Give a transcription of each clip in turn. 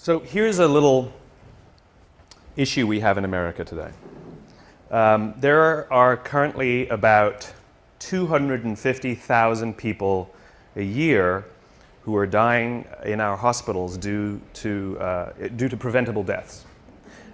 So here's a little issue we have in America today. There are currently about 250,000 people a year who are dying in our hospitals due to preventable deaths.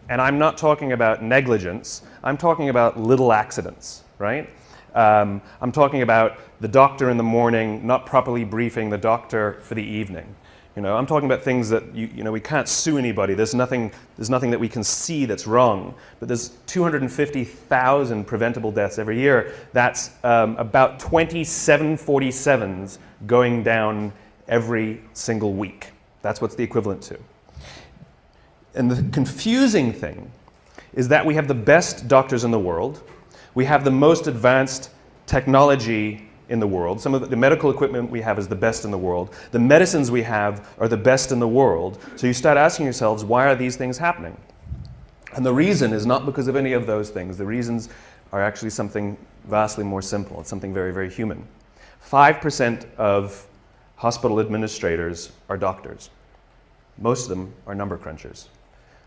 And I'm not talking about negligence, I'm talking about little accidents, right? I'm talking about the doctor in the morning not properly briefing the doctor for the evening. You know, I'm talking about things that we can't sue anybody. There's nothing that we can see that's wrong. But there's 250,000 preventable deaths every year. That's about 20 747s going down every single week. That's what's the equivalent to. And the confusing thing is that we have the best doctors in the world. We have the most advanced technology in the world. Some of the medical equipment we have is the best in the world. The medicines we have are the best in the world. So you start asking yourselves, why are these things happening? And the reason is not because of any of those things. The reasons are actually something vastly more simple. It's something very, very human. 5% of hospital administrators are doctors. Most of them are number crunchers.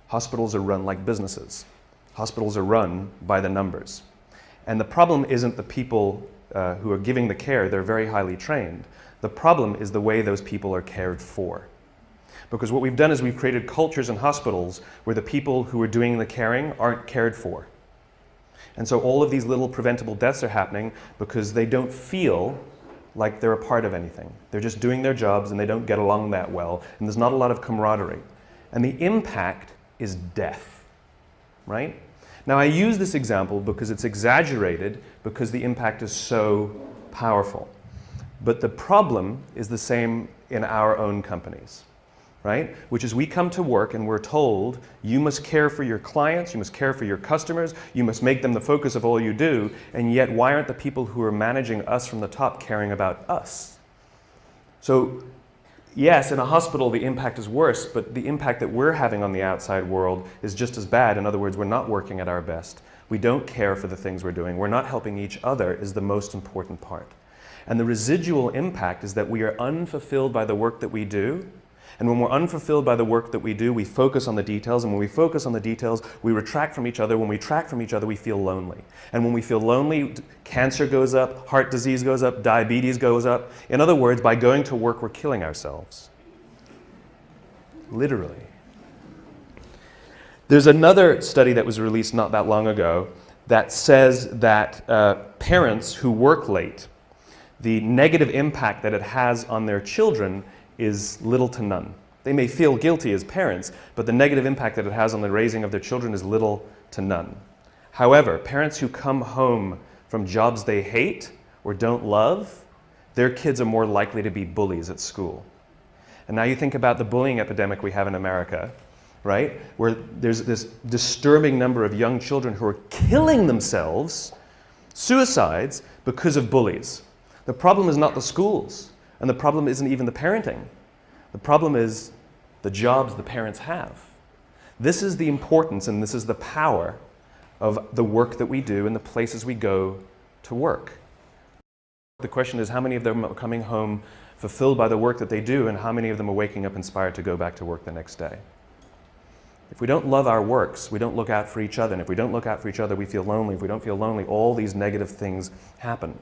Hospitals are run like businesses. Hospitals are run by the numbers. And the problem isn't the people who are giving the care. They're very highly trained. The problem is the way those people are cared for. Because what we've done is we've created cultures in hospitals where the people who are doing the caring aren't cared for. And so all of these little preventable deaths are happening because they don't feel like they're a part of anything. They're just doing their jobs and they don't get along that well. And there's not a lot of camaraderie. And the impact is death, right? Now, I use this example because it's exaggerated, because the impact is so powerful. But the problem is the same in our own companies, right? Which is we come to work and we're told, you must care for your clients, you must care for your customers, you must make them the focus of all you do, and yet why aren't the people who are managing us from the top caring about us? So, yes, in a hospital the impact is worse, but the impact that we're having on the outside world is just as bad. In other words, we're not working at our best. We don't care for the things we're doing. We're not helping each other is the most important part. And the residual impact is that we are unfulfilled by the work that we do. And when we're unfulfilled by the work that we do, we focus on the details. And when we focus on the details, we retract from each other. When we retract from each other, we feel lonely. And when we feel lonely, cancer goes up, heart disease goes up, diabetes goes up. In other words, by going to work, we're killing ourselves. Literally. There's another study that was released not that long ago that says that parents who work late, the negative impact that it has on their children is little to none. They may feel guilty as parents, but the negative impact that it has on the raising of their children is little to none. However, parents who come home from jobs they hate or don't love, their kids are more likely to be bullies at school. And now you think about the bullying epidemic we have in America, right? Where there's this disturbing number of young children who are killing themselves, suicides, because of bullies. The problem is not the schools. And the problem isn't even the parenting. The problem is the jobs the parents have. This is the importance and this is the power of the work that we do and the places we go to work. The question is, how many of them are coming home fulfilled by the work that they do, and how many of them are waking up inspired to go back to work the next day? If we don't love our works, we don't look out for each other. And if we don't look out for each other, we feel lonely. If we don't feel lonely, all these negative things happen.